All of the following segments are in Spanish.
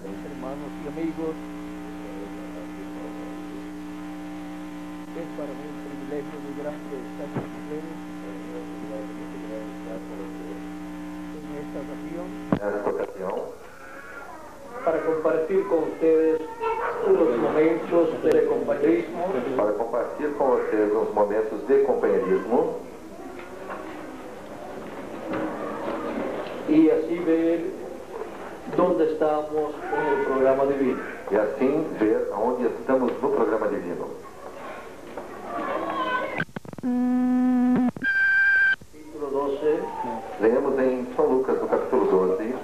Hermanos y amigos, es para mí un privilegio muy grande estar con ustedes en esta ocasión para compartir con ustedes unos momentos de compañerismo, para compartilhar com vocês uns momentos de companheirismo y así ver dónde estamos en el programa divino. e assim ver aonde estamos no programa divino. Capítulo 12, Leemos em São Lucas, no capítulo 12,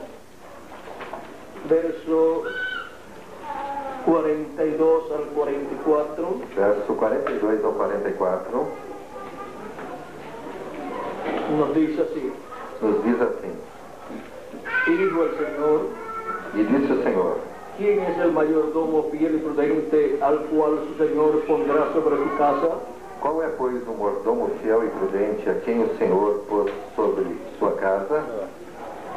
verso 42 al 44, verso 42 ao 44, nos dice así: nos diz assim: y dijo el Señor, E disse o Senhor: ¿quién es el mayordomo fiel y prudente al cual su Señor pondrá sobre su casa Qual é, pois, o mordomo fiel e prudente a quem o Senhor pôs sobre sua casa,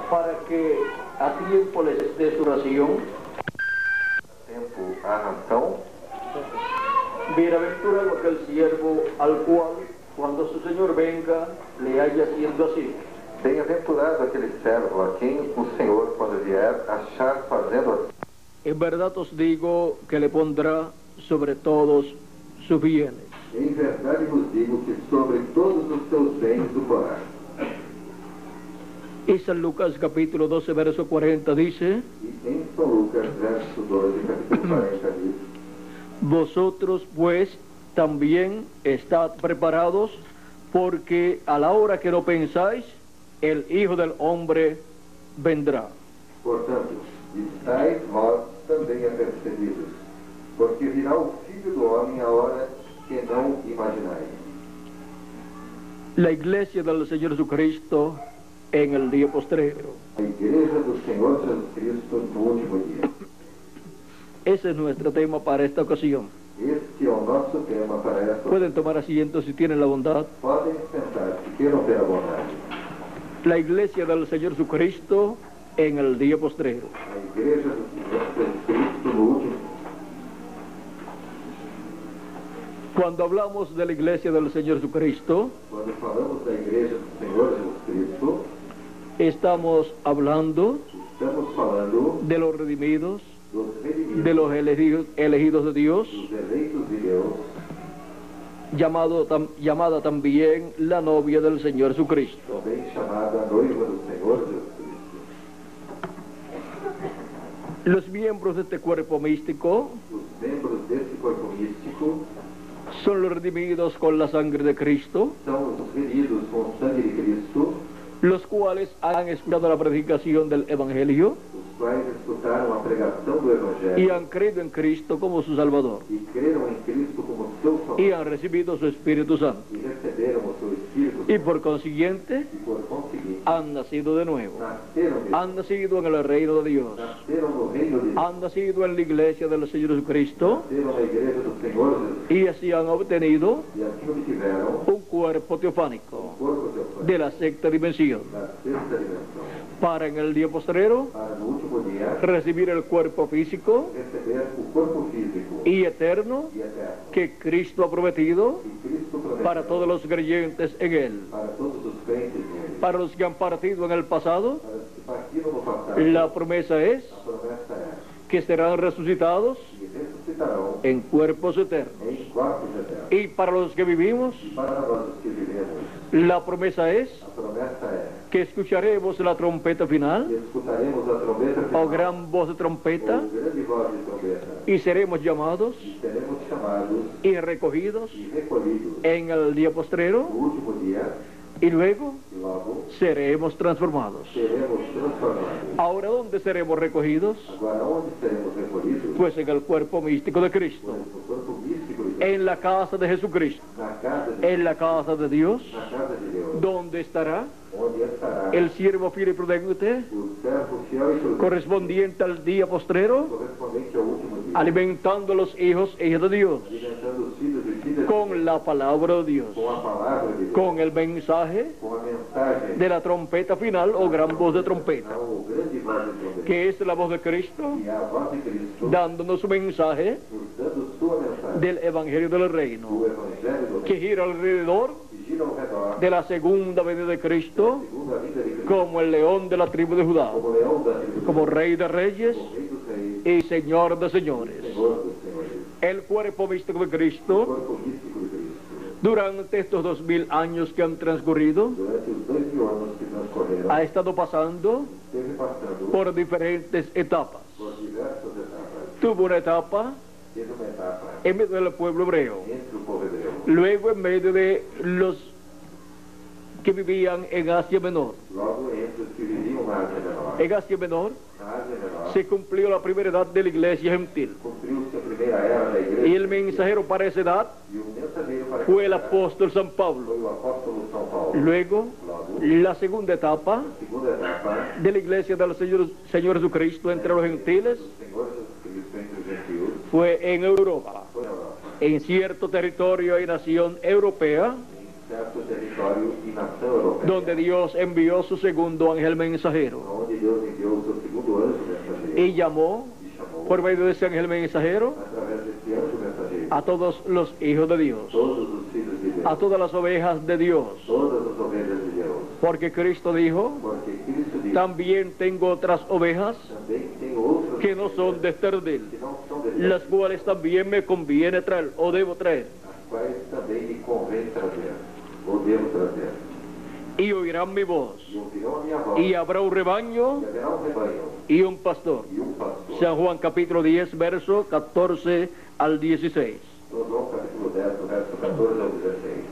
para que a tiempo les dé su ración? tempo a ração? Bienaventurado aquel siervo al cual, cuando su Señor venga, le haya haciendo así. Bem-aventurado aquele servo a quem o Senhor, quando vier, achar fazendo assim. En verdad os digo que le pondrá sobre todos sus bienes. Em verdade vos digo que sobre todos os seus bens o porá. Y San Lucas capítulo 12, verso 40 dice: E em São Lucas, verso 12, capítulo 40, diz: vosotros pues también estad preparados, porque a la hora que no pensáis, el Hijo del Hombre vendrá. Portanto, estáis vós também apercebidos, porque virá o Filho do Homem a hora que não imaginais. La iglesia del Señor Jesucristo en el día postrero. A Igreja do Senhor Jesus Cristo no último dia. Ese es nuestro tema para esta ocasión. Este é o nosso tema para esta. Pueden tomar asiento si tienen la bondad. Podem sentar, se queiram ter a bondade. La iglesia del Señor Jesucristo en el día postrero. A Igreja do Senhor Jesus Cristo no último dia. Cuando hablamos de la iglesia del Señor Jesucristo, Quando falamos da Igreja do Senhor Jesus Cristo, estamos hablando estamos falando de los redimidos, dos redimidos, de los elegidos de Dios, dos eleitos de Deus, llamada también la novia del Señor Jesucristo. também chamada noiva do Senhor Jesus Cristo. Los miembros de este cuerpo místico Os membros desse corpo místico son los redimidos con la sangre de Cristo, são os feridos com o sangue de Cristo, los cuales han escuchado la predicación del Evangelio os quais escutaram a pregação do y Evangelho han creído en Cristo como su Salvador e creram em Cristo como seu y Salvador han recibido su Espíritu Santo e receberam o seu Espírito y Santo por consiguiente e por conseguinte han nacido de nuevo, nasceram de han nacido en el reino de Dios, nasceram no reino de Deus, han nacido en la iglesia del Señor Jesucristo nasceram na Igreja do Senhor Jesus y así han obtenido e assim obtiveram un cuerpo teofánico o corpo teofánico de la sexta dimensión, da sexta dimensão, para en el día postrero para no último dia recibir el cuerpo físico receber o corpo físico y eterno e eterno que Cristo ha prometido que Cristo prometeu para todos los creyentes en Él. para todos os crentes nele. Para los que han partido en el pasado, Para os que partiram no passado, la promesa es a promessa é que serán resucitados que ressuscitarão en cuerpos eternos. em corpos eternos. Y para los que vivimos, E para nós os que vivemos, la promesa es a promessa é que escucharemos la trompeta final, que escutaremos a trombeta o final, gran voz de trompeta, ou grande voz de trombeta, y seremos llamados e seremos chamados y recogidos e recolhidos en el día postrero, no último dia, y luego e logo seremos transformados. seremos transformados. Ahora, ¿dónde seremos recogidos? Agora, onde seremos recolhidos? Pues en el cuerpo místico de Cristo, No corpo místico de Deus, en la casa de Jesucristo, na casa de en la casa de Dios, na casa de Deus, donde estará onde estará el siervo fiel y prudente, o servo fiel e prudente, correspondiente al día postrero, correspondente ao último dia, alimentando a los hijos e hijas de Dios, alimentando os filhos e filhas con la palabra de Dios, com a palavra de Deus, con el mensaje com a mensagem de la trompeta final o gran voz de trompeta. ou grande voz de trombeta. que es la voz de Cristo, que é a voz de Cristo, dándonos su mensaje nos dando sua mensagem del Evangelio del do Reino, Evangelho do que gira alrededor que gira ao redor de la segunda venida de Cristo, segunda vinda de Cristo, como el león de la tribu de Judá, como leão da tribo de como Judá, Rey de Reyes como Rei dos Reis, y Señor de Señores. Senhor dos Senhores, El cuerpo místico de Cristo, corpo místico de Cristo. durante estos 2000 años que han transcurrido, Durante os 2000 anos que transcorreram, ha estado pasando esteve passando por diferentes etapas. por diversas etapas. Tuvo una etapa Teve uma etapa en medio del pueblo hebreo, entre o povo hebreu, luego en medio de los que vivían en Asia Menor. logo entre os que viviam na Ásia Menor. En Asia Menor Na Ásia Menor, se cumplió la primera edad de la iglesia gentil. cumpriu-se a primeira era da igreja, Y el mensajero para esa edad e o mensageiro para fue el aquela era apóstol San foi Pablo. o apóstolo São Paulo. Luego, Logo, la segunda etapa a segunda etapa de la iglesia del Señor Jesucristo entre los gentiles do Senhor Jesus Cristo entre os gentios fue en Europa, foi na Europa, en cierto territorio y nación europea, em certo território e nação europeia, donde Dios envió su segundo ángel mensajero onde Deus enviou o seu segundo anjo mensageiro y llamó e chamou, por medio de ese ángel mensajero através desse anjo mensageiro, a todos los hijos de Dios, todos os filhos de Deus, a todas las ovejas de Dios, todas as ovelhas de Deus, porque Cristo dijo, porque Cristo diz, también tengo otras ovejas também tem outras que no son de este redil, que não são de las cuales también me conviene traer o debo traer, as quais também me convém trazer, ou devo trazer, y oirán mi voz, e ouvirão a minha voz, y habrá un rebaño e haverá um rebanho y un pastor. e um pastor. San Juan capítulo 10, verso 14 al 16. João capítulo 10, do verso 14 ao 16.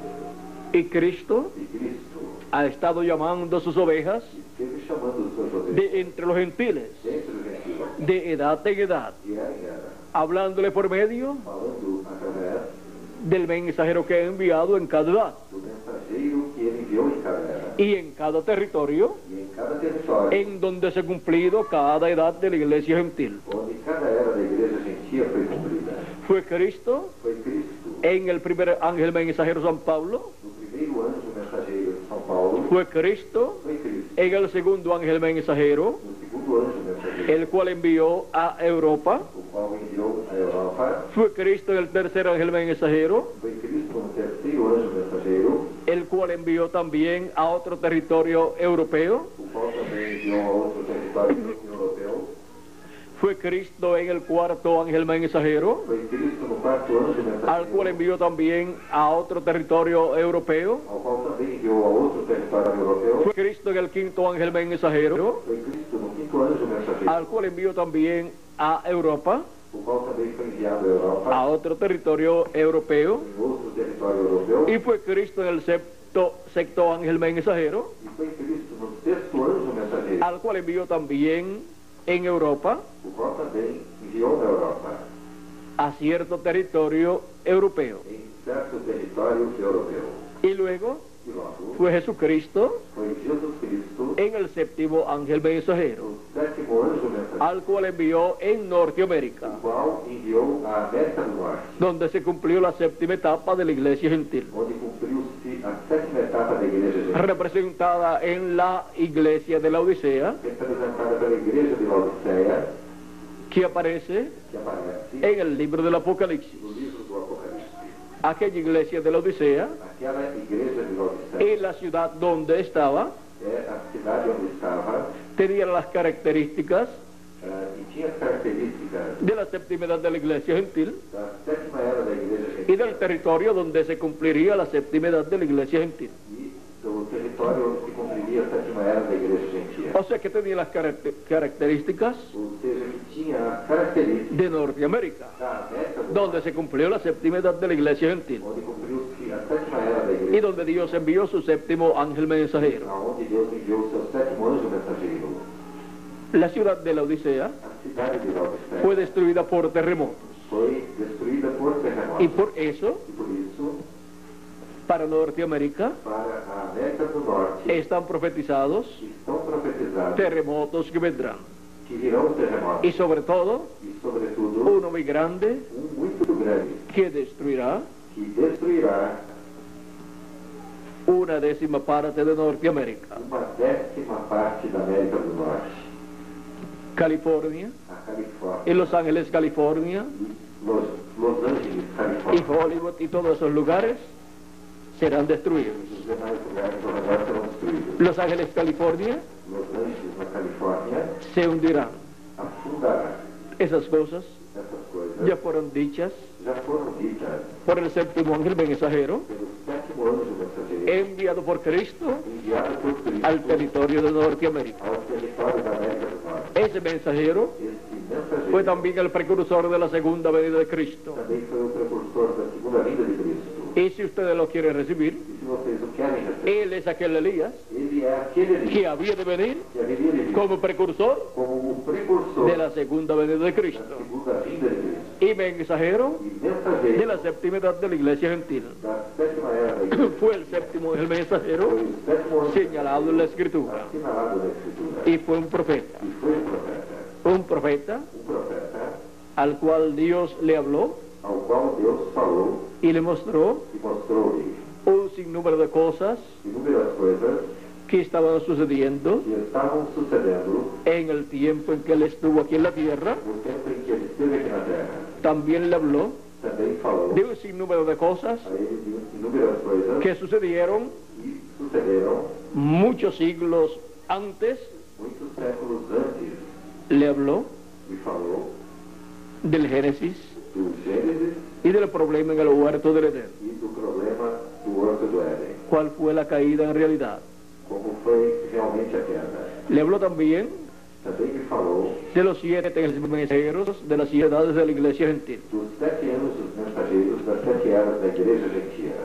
Y Cristo E Cristo ha estado llamando a sus ovejas esteve chamando os seus ovelhas de entre los gentiles, dentro do gentio, de edad en edad, e era em era, hablándole por medio falando através del mensajero que ha enviado en cada edad do mensageiro que ele enviou em cada era, y en cada territorio e em cada território, en donde se ha cumplido cada edad de la iglesia gentil. onde cada era da igreja gentia foi cumprida. Fue Cristo Foi Cristo, en el primer ángel mensajero San Pablo, no primeiro anjo mensageiro de São Paulo, fue Cristo foi Cristo, en el segundo ángel mensajero, no segundo anjo mensageiro, el cual envió a Europa, o qual enviou a Europa, fue Cristo en el tercer ángel mensajero, foi Cristo no terceiro anjo mensageiro, el cual envió también a otro territorio europeo, o qual também enviou a outro território europeu, fue Cristo en el cuarto ángel mensajero, foi Cristo no quarto anjo al cual mensageiro, envió también a otro territorio europeo, ao qual também enviou a outro território europeu, fue Cristo en el quinto ángel mensajero, foi Cristo no quinto anjo mensageiro, al cual envió también a Europa, o qual também foi enviado à Europa, a otro territorio europeo, em outro território europeu, y fue Cristo en el sexto ángel mensajero, e foi Cristo no sexto anjo mensageiro, al cual envió también en Europa o qual também enviou na Europa, a cierto territorio europeo. em certo território europeu. Y luego E logo fue Jesucristo foi Jesus Cristo, en el séptimo ángel mensajero, o sétimo anjo mensageiro, al cual envió en Norteamérica, o qual enviou a América do Norte, donde se cumplió la séptima etapa de la iglesia gentil, onde cumpriu-se a sétima etapa da igreja gentil, representada en la iglesia de la Odisea, representada pela igreja de Laodiceia, que aparece que aparece en el libro del Apocalipsis. no livro do Apocalipse. Aquella iglesia de la Odisea Aquela igreja de Laodiceia en la ciudad donde estaba é a cidade onde estava tenía las características e tinha as características de la séptima edad de la iglesia gentil da sétima era da igreja y gentil del territorio donde se cumpliría la séptima edad de la iglesia gentil. e do território onde se cumpriria a sétima era da igreja gentil. O sea que tenía las características Ou seja, que tinha as características de Norteamérica, da América do donde se cumplió la séptima edad de la iglesia gentil onde cumpriu-se a sétima era da y igreja, donde Dios envió su séptimo ángel mensajero. aonde Deus enviou o seu sétimo anjo mensageiro. La ciudad de la Odisea A cidade de Laodiceia fue destruida por terremotos foi destruída por terremotos. y por eso, E por isso, para Norteamérica, para a América do Norte, están profetizados estão profetizados terremotos que vendrán. que virão terremotos. Y sobre todo, E, sobretudo, uno muy grande muito grande, que destruirá que destruirá una décima parte de Norteamérica. uma décima parte da América do Norte. California, a Califórnia, y Los Ángeles, California, Los Angeles, y Califórnia, Hollywood y todos esos lugares serán destruidos. os demais lugares ao redor serão destruídos. Los Ángeles, California Los Angeles, na Califórnia, se hundirán. afundará. Esas cosas Essas coisas ya fueron dichas já foram ditas por el séptimo ángel mensajero pelo sétimo anjo mensageiro, enviado por Cristo enviado por Cristo al territorio de Norteamérica. ao território da América do Norte. Ese mensajero Este mensageiro fue también el precursor de la segunda venida de Cristo. também foi o precursor da segunda vinda de Cristo. Y si ustedes lo quieren recibir, E se vocês o querem receber, él es aquel Elías ele é aquele ali que había de venir que haveria de vir como precursor como o precursor de la segunda venida de da Cristo segunda vinda de Cristo. y mensajero E de mensageiro la séptima edad de la iglesia gentil. da sétima era da igreja. Fue el séptimo ángel mensajero Foi o sétimo anjo señalado en la Escritura assinalado da Escritura. y fue un profeta. E foi um profeta Al cual Dios le habló ao qual Deus falou y le mostró e mostrou-lhe un sinnúmero de cosas inúmeras coisas que estaban sucediendo que estavam sucedendo en el tiempo en que él estuvo aquí en la tierra. no tempo em que ele esteve aqui na terra. También le habló Também falou de un sinnúmero de cosas a ele de inúmeras coisas que sucedieron e sucederam muchos siglos antes. muitos séculos antes. Le habló E falou del Génesis do Gênesis y del problema en el huerto del Edén. e do problema do Horto do Éden. ¿Cuál fue la caída en realidad? Como foi realmente a queda. Le habló también Também me falou de los 7 mensajeros de las 7 edades de la iglesia gentil. dos 7 anos dos mensageiros das 7 eras da igreja gentia.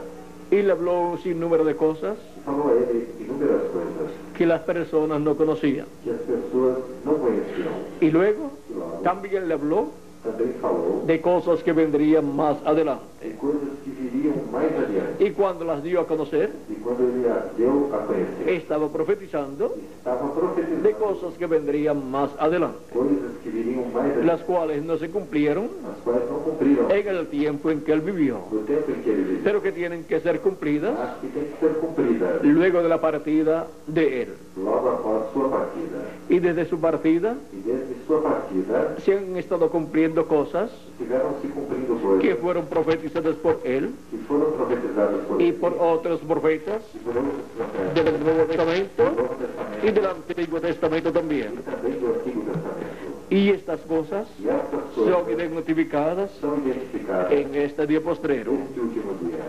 Y le habló un sinnúmero de cosas E falou a ele inúmeras coisas que las personas no conocían. que as pessoas não conheciam. Y luego E logo también le habló também falou de cosas que vendrían más de adelante. coisas que viriam mais adiante. Y cuando las dio a conocer, E quando ele as deu a conhecer, estaba profetizando estava profetizando de cosas que vendrían más adelante, coisas que viriam mais adiante, las cuales no se cumplieron as quais não cumpriram en el tiempo en que él vivió, no tempo em que ele viveu, pero que tienen que ser cumplidas mas que tem que ser cumpridas luego de la partida de él. logo após sua partida. Y desde su partida E desde sua partida se han estado cumpliendo cosas tiveram se cumprindo que coisas fueron profetizadas por él que foram profetizadas por y ele por otros profetas e por outros profetas del Nuevo Testamento do Novo Testamento y del Antiguo Testamento también. e também do Antigo Testamento. Y estas cosas E estas son coisas identificadas são identificadas en este día postrero, neste último dia,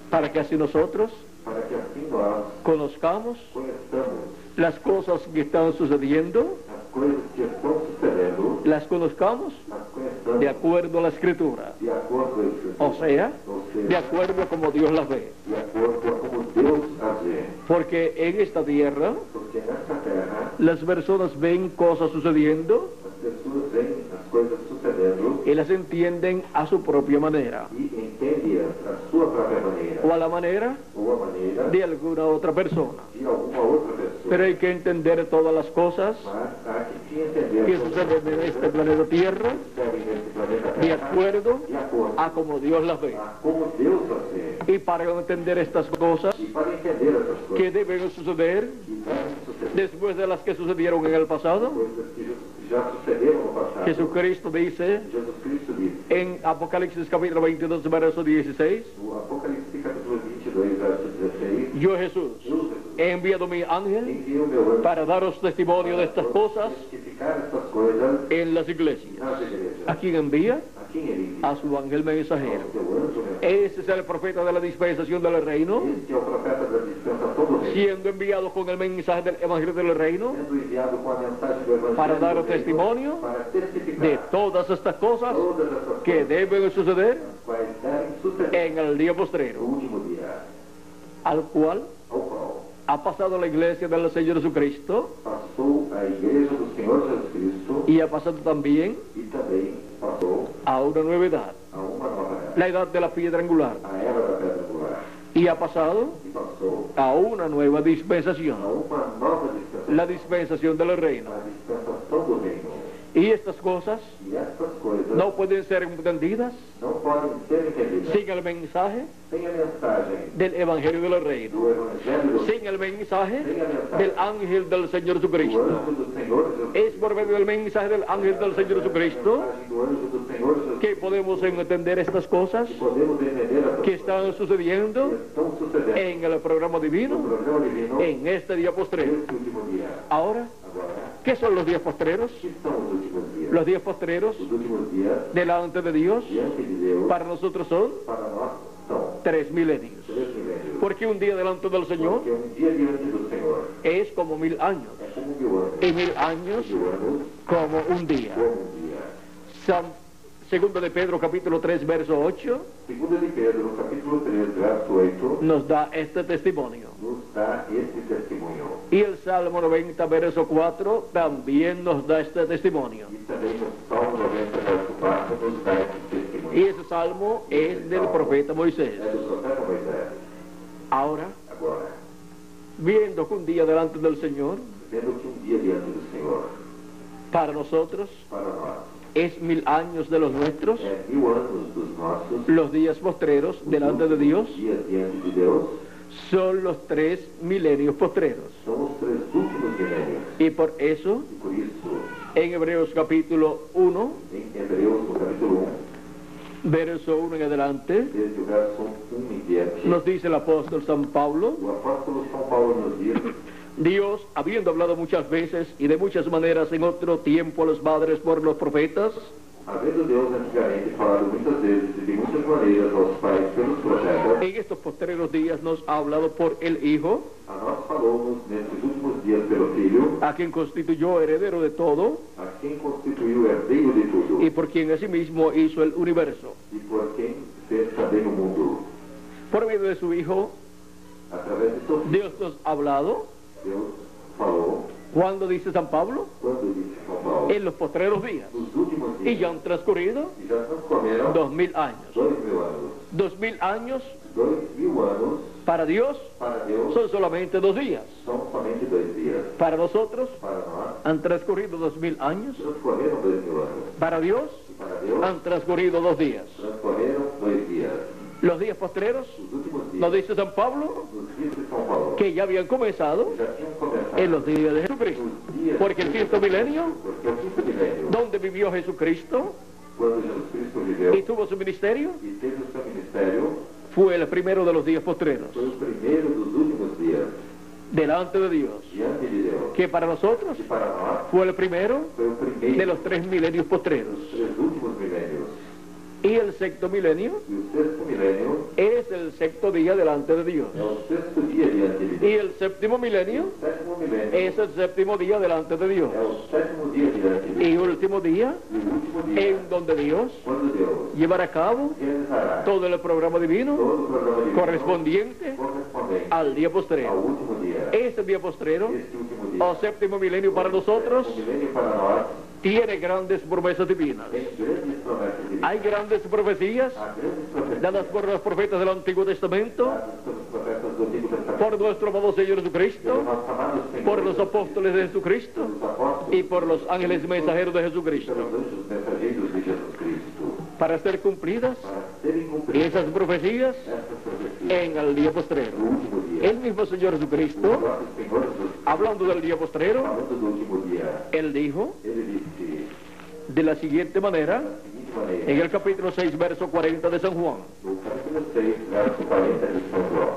para que así nosotros para que assim nós conozcamos conheçamos las cosas que están sucediendo, as coisas que estão sucedendo, las conozcamos as conheçamos de acuerdo a la Escritura, de acordo com a Escritura, o sea, ou de seja, acuerdo a como Dios las ve. de acordo a como Deus as vê. Porque en esta tierra Porque nesta terra las personas ven cosas sucediendo as pessoas veem as coisas sucedendo y las entienden a su propia manera e entendem-as a sua própria maneira o a la manera ou a maneira de alguna otra persona. de alguma outra pessoa. Pero hay que entender todas las cosas Mas há que se entender que como suceden en este planeta Tierra sucede neste planeta de Terra acuerdo de acordo a como Dios las ve. a como Deus as vê. Y para entender estas cosas E para entender essas coisas que deben suceder que devem suceder, después de las que sucedieron en el pasado, coisas que já sucederam no passado, Jesucristo dice Jesus Cristo disse en Apocalipsis capítulo 22, verso 16, no Apocalipse capítulo 22, verso 16, yo Jesús eu, Jesus, he enviado mi ángel enviei o meu anjo para daros testimonio de estas cosas testificar estas coisas en las iglesias. nas igrejas. ¿A quién envía? A quem ele envia? A su ángel mensajero. Ao seu anjo mensajero. Ese es el profeta de la dispensación del reino, Este é o profeta da dispensação do reino, siendo enviado con el mensaje del evangelio del reino sendo enviado com a mensagem do evangelho para dar do reino, testimonio para testificar de todas estas cosas todas essas que coisas deben suceder quais devem suceder en el día no postrero, último dia, al cual ao qual ha pasado la iglesia del Señor Jesucristo passou a igreja do Senhor Jesus Cristo y ha pasado también e também passou a una nueva edad, a uma nova era, la edad de la piedra angular, a era da pedra angular, y ha pasado e passou a una nueva a dispensación, uma nova dispensação, la dispensación del reino. a dispensação do reino. Y estas cosas E essas coisas no pueden ser entendidas não podem ser entendidas sin el mensaje sem a mensagem del Evangelio del Reino, do Evangelho do sin el mensaje sem a mensagem del ángel del Señor do Jesucristo. anjo do Senhor Jesus. Es por medio del mensaje del ángel del Señor Jesucristo A mensagem do anjo do Senhor Jesus que podemos entender estas cosas que podemos entender essas que coisas están sucediendo que estão sucedendo en el programa no divino programa divino en este día postrero. neste último dia. Ahora, Agora, ¿qué son los días postreros? que são os últimos dias? Los días postreros Os últimos dias, delante de Dios diante de Deus, para nosotros son para nós são 3 milenios. 3 milênios. Porque un día delante del Señor Porque dia diante do Senhor es como 1000 años é como 1000 anos. y 1000 años 1000 anos como un día. como dia. Segunda de Pedro capítulo 3 verso 8 Segunda de Pedro, no capítulo 3, verso 8, nos da este testimonio. nos dá este testemunho. Y el Salmo 90 verso 4 también nos da este testimonio. E também no Salmo 90, verso 4, nos dá este testemunho. Y ese salmo es del profeta Moisés. É do profeta Moisés. Ahora, Agora, viendo que un día delante del Señor vendo que dia diante do Senhor, para nosotros para nós, es 1000 años de los nuestros, é 1000 anos dos nossos, los días postreros delante de Dios dias diante de Deus, son los 3 milenios postreros. são os 3 últimos milênios. Y por eso, E por isso, en Hebreos capítulo 1, em Hebreus, no capítulo 1, verso 1 en adelante, desde o verso 1 em diante, nos dice el apóstol San Pablo: o apóstolo São Paulo nos diz: Dios, habiendo hablado muchas veces y de muchas maneras en otro tiempo a los padres por los profetas, havendo Deus antigamente falado muitas vezes e de muitas maneiras aos pais pelos profetas, en estos postreros días nos ha hablado por el Hijo, a nós falou-nos nesses últimos dias pelo Filho, a quien constituyó heredero de todo a quem constituiu herdeiro de tudo y por quien asimismo hizo el universo. e por quem fez também o mundo. Por medio de su Hijo, Através de seu Filho, Dios nos ha hablado. Deus falou, ¿Cuándo dice San Pablo? quando disse São Paulo, En los postreros días. nos últimos Y dias, ya han transcurrido e já transcorreram 2000 años. 2000 anos. 2000 años 2000 anos, para Dios para Deus, son solamente 2 días. são somente 2 dias. Para nosotros Para nós, han transcurrido 2000 años. transcorreram 2000 anos. Para Dios E para Deus, han transcurrido 2 días. transcorreram 2 dias. Los días postreros, Os últimos nos dias, dice San Pablo, nos dias de São Paulo, que ya habían comenzado já tinham começado en los días de Jesucristo. os dias, Porque el quinto milenio, porque o quinto milênio, donde vivió Jesucristo quando Jesus Cristo y viveu tuvo su ministerio, e teve o seu ministério, fue el primero de los días postreros, foi o primeiro dos últimos dias delante de Dios. diante de Deus. Que para nosotros E para nós, fue el primero foi o primeiro de los 3 milenios postreros. dos 3 últimos milênios. Y el sexto milenio E o sexto milênio es el sexto día delante de Dios. é o sexto dia diante de Y Deus. el séptimo milenio O sétimo milênio es el séptimo día delante de Dios. é o sétimo dia diante de Deus. Y último día E o último dia, en donde Dios quando Deus llevará a cabo realizará todo el programa divino todo o programa divino correspondiente correspondente al día ao postrero. último dia. Este día postrero Este último dia. o séptimo milenio para nosotros O milênio para nós tiene grandes promesas divinas. tem grandes promessas divinas. Hay grandes profecías Há grandes profecias dadas por los profetas del Antiguo Testamento, dadas pelos profetas do Antigo Testamento, por nuestro amado Señor pelo Jesucristo, nosso amado Senhor, por los apóstoles de Jesucristo pelos apóstolos y por los ángeles mensajeros de e Jesucristo, pelos anjos mensageiros de Jesus Cristo, para ser cumplidas para serem cumpridas esas profecías essas profecias en el día postrero. do último dia. El mismo Señor O Jesucristo, nosso Senhor Jesus, hablando del día postrero, falando do último dia, Él dijo ele disse de la siguiente manera da seguinte maneira, en el capítulo 6, verso 40 de San Juan: no capítulo 6, verso 40 de São João,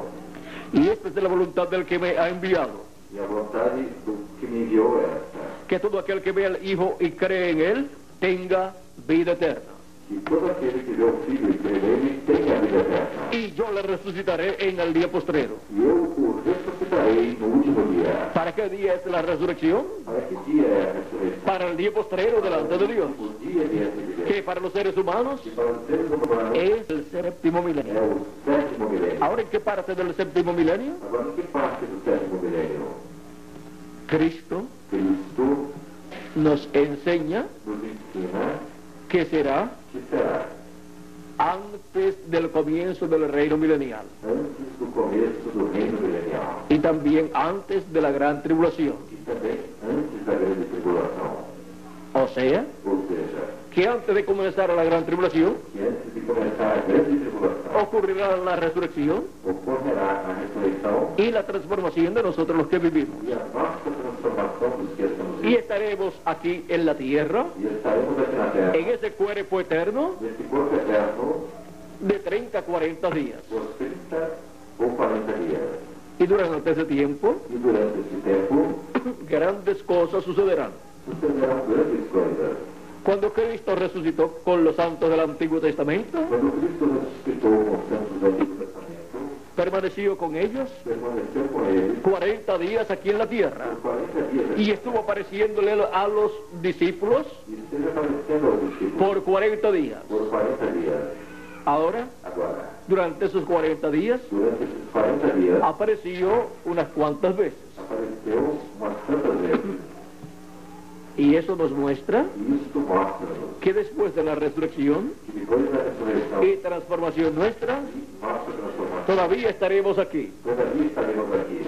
y esta es de la voluntad del que me ha enviado, e a vontade do que me enviou é esta, que todo aquel que ve al Hijo y cree en Él tenga vida eterna. que todo aquele que vê o Filho e crê nele tenha a vida eterna. Y yo le resucitaré en el día postrero. E eu o ressuscitarei no último dia. ¿Para qué día es la resurrección? Para que dia é a ressurreição? Para el día postrero delante de Dios, O dia diante de Deus. que para los seres humanos E para os seres humanos es el séptimo é milenio. o sétimo milênio. Ahora, ¿en qué parte del séptimo milenio? Agora, em que parte do sétimo milênio? Cristo Cristo nos enseña nos ensina que será que será antes del comienzo del reino milenial antes do começo do reino milenial y también antes de la gran tribulación. e também antes da grande tribulação. O seja, que antes de comenzar la gran tribulación, que antes de começar a grande tribulação, ocurrirá la resurrección ocorrerá a ressurreição y la transformación de nosotros los que vivimos. e a nossa transformação dos que estamos Y estaremos aquí en la tierra, E estaremos aqui na terra, en ese cuerpo eterno, nesse corpo eterno, de 30 a 40 días. por 30 ou 40 dias. Y durante ese tiempo, E durante esse tempo, grandes cosas sucederán. sucederão grandes coisas. Cuando Cristo resucitó con los santos del Antiguo Testamento, Quando Cristo ressuscitou com os santos do Antigo Testamento, permaneció con ellos permaneceu com eles 40 días aquí en la tierra por 40 dias y estuvo apareciéndole a los discípulos e esteja aparecendo aos discípulos por 40 días. por 40 dias. Ahora, Agora, durante esos 40 días, durante esses 40 dias, apareció unas cuantas veces. apareceu umas tantas vezes. Y eso nos muestra E isto mostra-nos que después de la resurrección que depois da ressurreição y transformación nuestra, nossa transformação, todavía estaremos aquí todavia estaremos aqui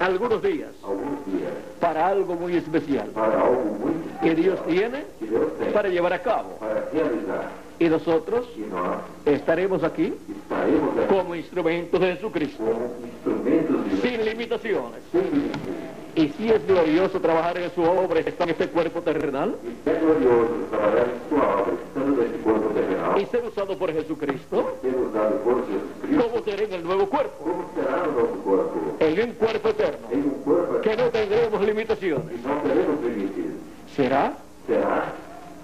algunos días alguns dias para algo muy especial para algo muito que Dios especial tiene que Deus tem para llevar a cabo. para realizar. Y nosotros E nós estaremos aquí estaremos aqui como instrumentos de Jesucristo, como instrumentos de Deus, sin limitaciones. sem limites. Y si es glorioso trabajar en su obra, estar en este cuerpo terrenal E é glorioso trabalhar em sua obra, estando nesse corpo terrenal, y ser usado por Jesucristo, ser usado por Jesus Cristo, como será en el nuevo cuerpo, como será o nosso corpo? en un cuerpo eterno, Em corpo que no tendremos limitaciones. que não teremos limites. Será Será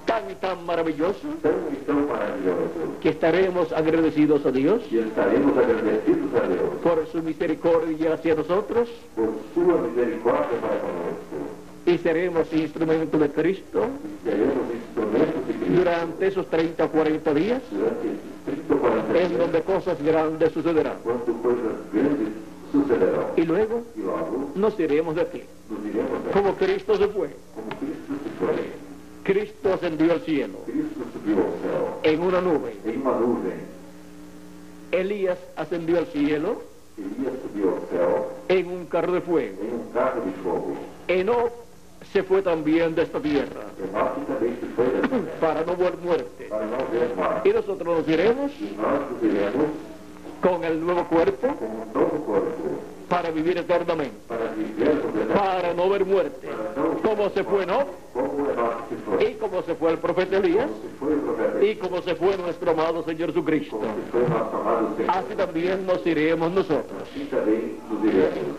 tan y tan maravilloso tão e tão maravilhoso que estaremos agradecidos a Dios que estaremos agradecidos a Deus por su misericordia hacia nosotros por sua misericórdia para conosco. y seremos instrumentos de Cristo Seremos instrumentos de Cristo durante esos 30 o 40 días, durante esses 30 ou 40 en dias, donde cosas grandes sucederán. quando coisas grandes sucederão. Y luego E logo nos iremos de aquí, nos iremos daqui, como Cristo se fue. como Cristo se foi. Cristo ascendió al cielo Cristo subiu ao céu en una nube. em uma nuvem. Elías ascendió al cielo Elias subiu ao céu en un carro de fuego. em carro de fogo. Enoch se fue también de esta tierra Enoque também se foi da terra para no ver muerte. para não ver morte. Y nosotros nos iremos E nós nos iremos con el nuevo cuerpo com um novo corpo para vivir eternamente, para vivermos eternamente, para no ver muerte, como se fue Enoch como Enoque se foi, y como se fue el profeta Elías como se foi o profeta, y como se fue nuestro amado Señor Jesucristo. como se foi nosso amado Senhor. Así también nos iremos nosotros. Assim também nos iremos.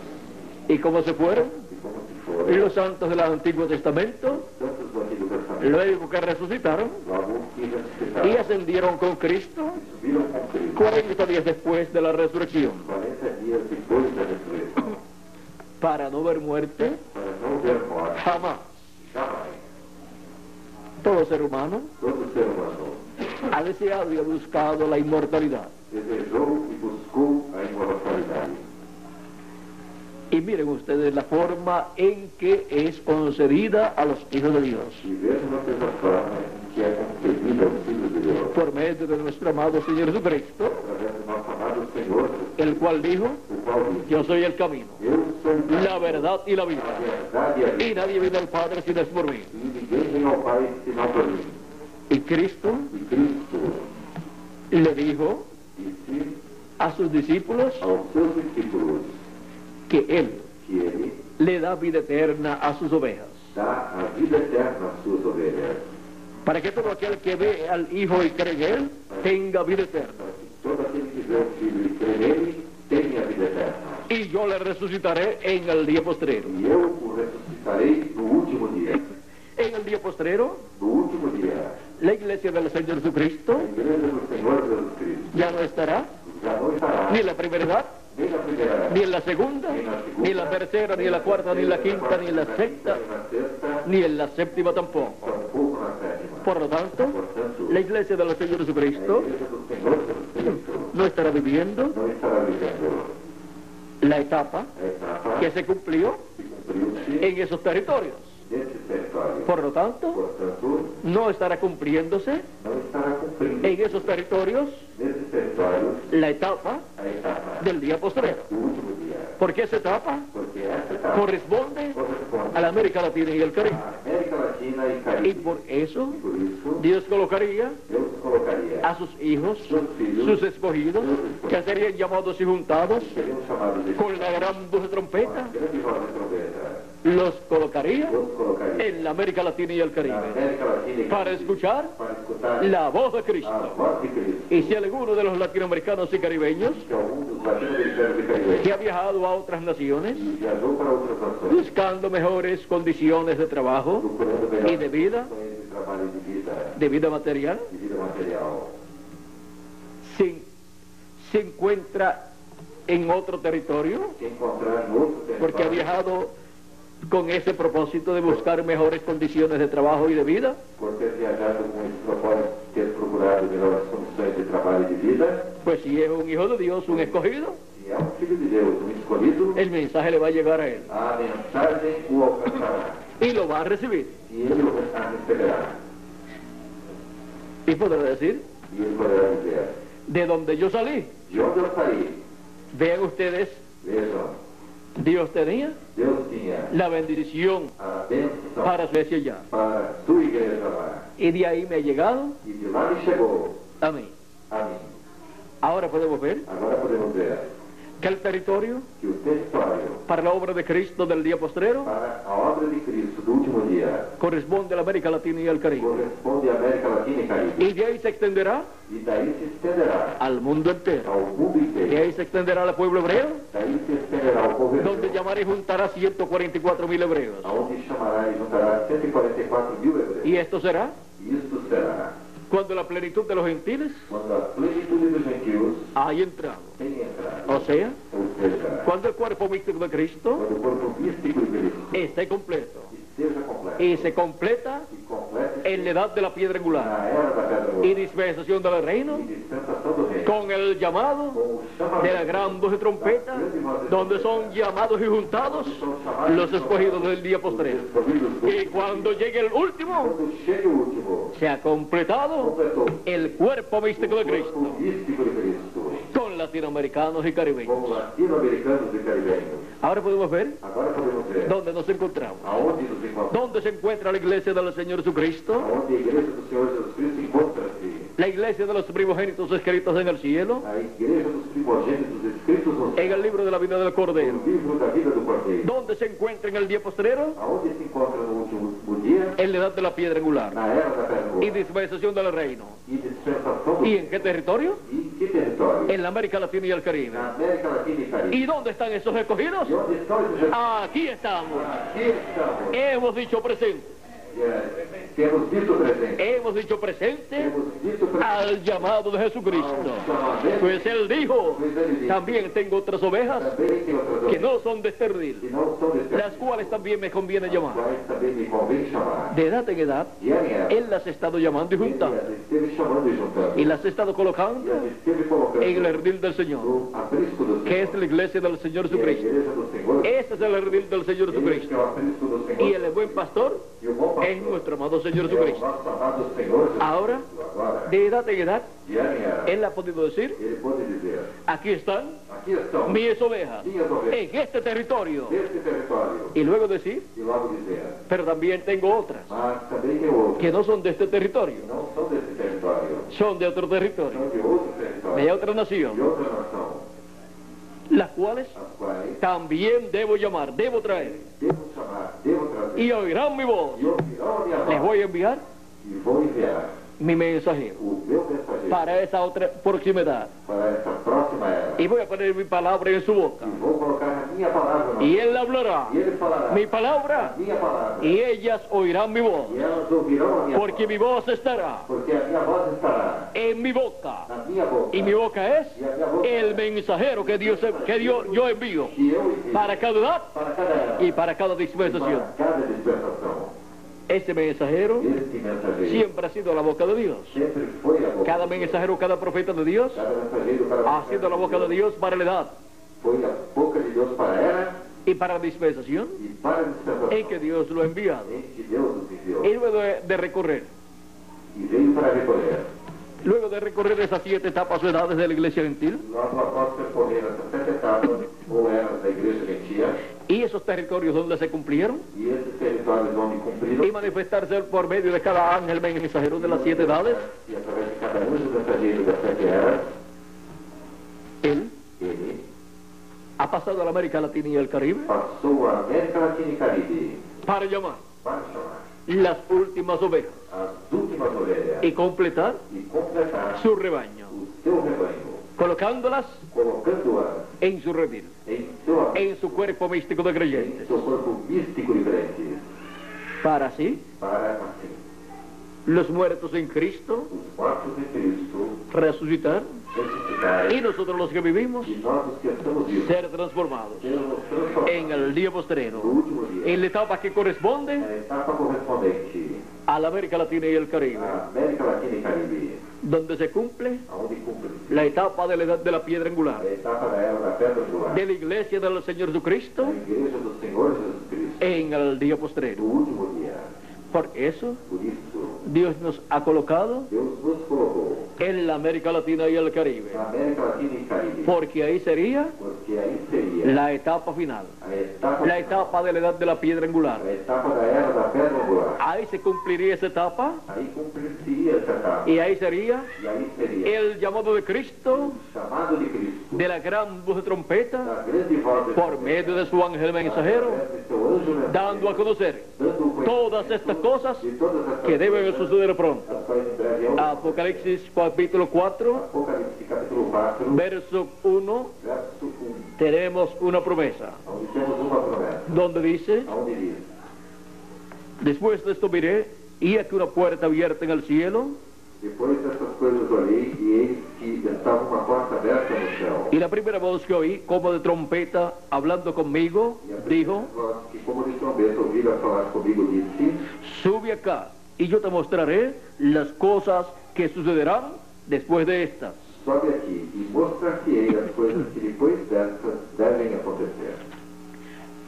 Y como se fueron E como se foi, los santos del Antiguo Testamento, tantos do Antigo Testamento, luego que resucitaron logo que y ressuscitaram, ascendieron con Cristo subiram com Cristo, 40 días después de la resurrección, 40 dias depois da ressurreição, para no ver muerte para não ver morte, jamás. jamais. Todo ser humano Todo ser humano ha deseado y ha buscado la inmortalidad. desejou e buscou a imortalidade. Y miren ustedes la forma en que es concedida a los hijos de Dios, E vejam essa forma em que é concedida aos filhos de Deus, por medio de nuestro amado Señor Jesucristo, através do nosso amado Senhor, el cual dijo: o qual diz, yo soy el camino, eu sou la verdad y la a vida, verdade e a vida, y nadie viene al Padre si no es por mí. e ninguém vem ao Pai senão por mim. Y Cristo E Cristo le dijo disse a sus discípulos aos seus discípulos que Él que Ele le da vida eterna a sus ovejas, dá a vida eterna às suas ovelhas, para que todo aquel que ve al Hijo y cree en Él tenga vida eterna. para que todo aquele que vê o Filho e crê nele tenha a vida eterna. Y yo le resucitaré en el día postrero. E eu o ressuscitarei no último dia. En el día postrero, No último dia, la iglesia del Señor Jesucristo a igreja do Senhor Jesus Cristo ya no estará já não estará ni en la primera edad, nem na primeira, ni en la segunda, ni en la tercera, ni en la cuarta, ni en la quinta, ni en la sexta, nem na sexta, ni en la séptima tampoco. tampouco na sétima. Por lo tanto, Portanto, la iglesia del Señor a Jesucristo igreja do Senhor Jesus Cristo no estará viviendo não estará vivendo la etapa a etapa que se cumplió que cumpriu-se en esos territorios. nesses territórios. Por lo tanto, Portanto, no estará cumpliéndose não estará cumprindo en esos territorios nesses territórios la etapa a etapa del día postrero. do último dia. Porque esa etapa Porque essa etapa corresponde corresponde a la América Latina y el Caribe. à América Latina e Y carisma. por eso Por isso, Dios colocaría Deus colocaria a sus hijos, seus filhos, sus escogidos, que serían llamados y juntados seriam chamados de con la gran voz de trompeta, grande voz de trombeta, los colocaría os colocaria en la América Latina y el na Caribe América Latina e para Caribe, escuchar para escutar la voz de a Cristo. voz de Cristo. Y si alguno de los latinoamericanos y caribeños Que algum dos latino-americanos e caribenhos que ha viajado a otras naciones e viajou para outras nações, buscando mejores condiciones de trabajo procurando y de vida, condições de trabalho e de vida material, de vida material, se encuentra en otro territorio se encontrar no outro porque ha território, viajado con ese propósito de buscar mejores condiciones de trabajo y de vida, por ter viajado com esse propósito, ter procurado melhores condições de trabalho e de vida, pues si es un hijo de Dios, un escogido, se é filho de Deus, escolhido, el mensaje le va a llegar a él a mensagem o alcançará y lo va a recibir e ele o receberá. y podrá decir, E ele poderá dizer: de donde yo salí, de onde eu saí, vean ustedes, vejam, Dios tenía Deus tinha la bendición a bênção para su iglesia ya. para sua igreja lá. Y de ahí me ha llegado E de lá me chegou a mí. a mim. Ahora podemos ver Agora podemos ver que el territorio que o território para la obra de Cristo del día postrero para a obra de Cristo do último dia corresponde a la América Latina y al Caribe. corresponde à América Latina e Caribe. Y de ahí se extenderá E daí se estenderá al mundo entero. ao mundo De inteiro. ahí se extenderá al pueblo hebreo, Daí se estenderá ao povo donde hebreu, llamará y juntará 144.000 hebreos. aonde chamará e juntará 144.000 hebreus. Y esto será E isto será cuando la plenitud de los gentiles quando a plenitude dos gentios haya entrado. tenha entrado. O sea, Ou seja, cuando el cuerpo místico de Cristo quando o corpo místico de Cristo esté completo. esteja completo Y se completa e complete en la edad de la piedra angular na era da pedra y angular dispensación del reino e dispensação do reino, con el llamado com o chamamento de la gran voz de trompeta, donde son llamados y juntados los escogidos del día postrero. Y cuando llegue el último, Quando chegue o último, se ha completado completou el cuerpo místico de o Cristo corpo místico de Cristo, con latinoamericanos y caribeños. como latino-americanos e caribenhos. Ahora podemos ver Agora podemos ver dónde nos encontramos. aonde nos encontramos, ¿Dónde se encuentra la iglesia del Señor Jesucristo? aonde a igreja do Senhor Jesus Cristo encontra-se, La iglesia de los primogénitos escritos en el cielo, a igreja dos primogênitos escritos no en el libro de la vida del Cordero. livro da vida do Cordeiro, ¿Dónde se encuentra en el día postrero? aonde se encontra no último dia, En la edad de la piedra angular na era da pedra y angular, dispensación del reino. e dispensação do ¿Y en qué territorio? e que território? En la América Latina y el Caribe. Na América Latina e Caribe. ¿Y dónde están esos escogidos? E onde estão esses Jesus? Aquí estamos. Aqui estamos. Hemos dicho presente. Temos dito presente. Hemos dicho presente Temos dito presente. al llamado de Jesucristo. Pues Él dijo, también tengo otras ovejas Também tem outras que outras no son de este que redil, não são desse las cuales también me conviene llamar. quais também me convém chamar. De edad en edad, E a minha, Él las ha estado llamando y ele juntando. as esteve chamando e juntando. Y las ha estado E colocando as esteve colocando en el redil del Señor, no aprisco do que es Senhor. la iglesia del Señor Que é a Jesucristo. igreja do Senhor. Ese es el redil del Señor Este é o Jesucristo. aprisco do Senhor. Y el buen pastor E o bom pastor es nuestro amado Señor é o Jesucristo. nosso amado Senhor Jesus Ahora, Cristo. Agora, de edad en edad, e a minha, Él ha podido decir, ele pode dizer, aquí están aqui estão mis ovejas minhas ovelhas en este territorio. deste território. Y luego decir, E logo dizer, pero también tengo otras mas também tem outros que no son de este territorio, que não são desse território, son de otro territorio, são de outro de território, otra de nación, outra nação, las cuales as quais también debo llamar, debo traer. devo chamar, devo trazer, Y oirán mi voz. e ouvirão a minha Les voz, voy a enviar e vou enviar mi mensajero o meu mensageiro para esa otra proximidad. para essa próxima era. Y voy a poner mi palabra en su boca. E vou colocar a minha palavra na Y Él hablará E ele falará mi palabra a minha palavra, y ellas oirán mi voz. e elas ouvirão a minha Porque mi voz, voz estará porque a minha voz estará en mi boca. na minha boca, Y mi boca es e a minha boca el mensajero que Dios yo envío que eu envio para cada edad para cada era y para cada e dispensación. para cada dispensação. Ese mensajero Este mensageiro siempre ha sido la boca de Dios. sempre foi a boca Cada de Deus. mensajero, cada profeta de Dios Cada mensageiro, cada ha sido la boca de Dios para la edad foi a boca de Deus para a era y para la dispensación e para a dispensação en que Dios lo ha enviado. em que Deus nos enviou. Y luego de recorrer, E veio para recolher. luego de recorrer esas 7 etapas o edades de la iglesia gentil, Nós, após percorrer essas 7 etapas ou eras da igreja gentia, y esos territorios donde se cumplieron, e esses territórios onde cumpriram, y manifestarse por medio de cada ángel mensajero de las 7 edades, e através de cada anjo mensageiro das 7 eras, él ele ha pasado a la América Latina y el Caribe passou a América Latina e Caribe para llamar para chamar las últimas ovejas as últimas ovelhas y completar e completar su rebaño, o seu rebanho, colocándolas colocando-as en su redil, en su cuerpo místico de em creyentes, seu corpo místico de crentes, para así para assim los muertos en Cristo os mortos de Cristo resucitar ressuscitarem y nosotros los que vivimos e nós os que estamos vivos ser transformados sermos transformados en el día no postrero, último dia, en la etapa que corresponde na etapa correspondente a la América Latina y el Caribe, à América Latina e Caribe, donde se cumple onde cumpre la etapa de la edad de la piedra angular, a etapa da era da pedra angular, de la iglesia del Señor Jesucristo a igreja do Senhor Jesus Cristo, en el día no postrero. último dia. Por eso Por isso, Dios nos ha colocado Deus nos colocou en la América Latina y el Caribe, na América Latina e Caribe, porque ahí sería porque aí seria la etapa final, a etapa, la etapa de la edad de la piedra angular. a etapa da era da pedra angular. Ahí se cumpliría esa etapa Aí cumprir-se-ia essa etapa. y ahí sería E aí seria el llamado de Cristo, o chamado de Cristo, de la gran voz de trompeta, da grande voz de por medio de su ángel mensajero, através de seu anjo mensageiro, dando a conocer dando o todas estas cosas de todas essas que deben coisas, suceder pronto. as quais em breve hão. Apocalipsis capítulo 4, Apocalipse capítulo 4, verso 1, verso 1, tenemos una promesa, onde temos uma promessa, donde dice: onde diz: después de esto miré, y aquí una puerta abierta en el cielo, depois dessas coisas olhei, e eis que estava uma porta aberta no céu. y la primera voz que oí, como de trompeta, hablando conmigo, E a primeira dijo: voz que, como de trombeta, ouviram falar comigo, disse: sube acá, y yo te mostraré las cosas que sucederán después de estas. sobe aqui e mostrar-te-ei as coisas que depois dessas devem acontecer.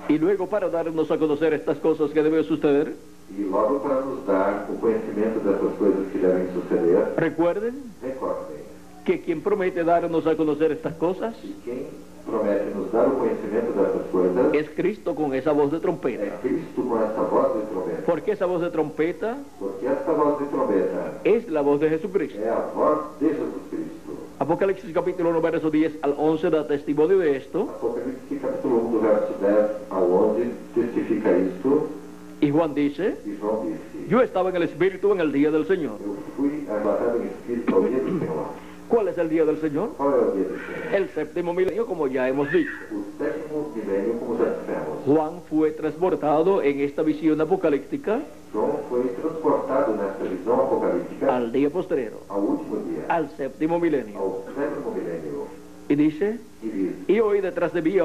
Y luego, para darnos a conocer estas cosas que deben suceder, E logo para nos dar o conhecimento dessas coisas que devem suceder, recuerden recordem que quien promete darnos a conocer estas cosas que quem promete nos dar o conhecimento dessas coisas es Cristo con esa voz de é trompeta. Cristo com essa voz de trombeta. Porque esa voz de trompeta Porque essa voz de trombeta es la voz de Jesucristo. é a voz de Jesus Cristo. Apocalipsis capítulo 1, verso 10 al 11 da testimonio de esto. Apocalipse capítulo 1, do verso 10 ao 11, testifica isto, Y Juan dice: e João disse: yo estaba en el Espíritu en el día del Señor. eu fui arrebatado em espírito ao dia do Senhor. ¿Cuál es el día del Señor? Qual é o dia do Senhor? El séptimo milenio, como ya hemos dicho. O sétimo milênio, como já dissemos. Juan fue transportado en esta visión apocalíptica João foi transportado nesta visão apocalíptica al día postrero, ao último dia, al séptimo milenio. ao sétimo milênio, Y dice: e diz: y oí detrás de mí